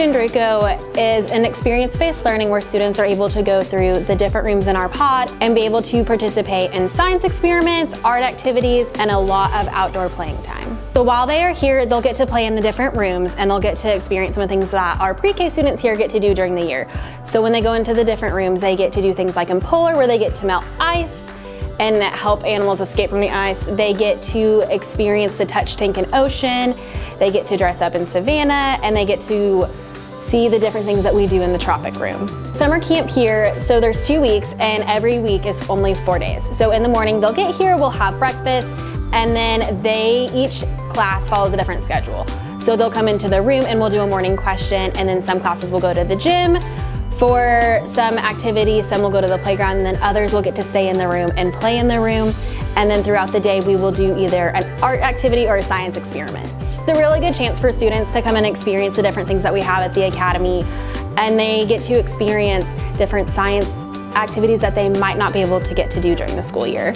Jandrucko is an experience-based learning where students are able to go through the different rooms in our pod and be able to participate in science experiments, art activities, and a lot of outdoor playing time. So while they are here, they'll get to play in the different rooms and they'll get to experience some of the things that our pre-K students here get to do during the year. So when they go into the different rooms, they get to do things like in Polar, where they get to melt ice and help animals escape from the ice. They get to experience the touch tank and ocean. They get to dress up in Savannah, and they get to see the different things that we do in the tropic room. Summer camp here, so there's 2 weeks, and every week is only 4 days. So in the morning, they'll get here, we'll have breakfast, and then each class follows a different schedule. So they'll come into the room and we'll do a morning question, and then some classes will go to the gym for some activities, some will go to the playground, and then others will get to stay in the room and play in the room. And then throughout the day, we will do either an art activity or a science experiment. It's a really good chance for students to come and experience the different things that we have at the Academy, and they get to experience different science activities that they might not be able to get to do during the school year.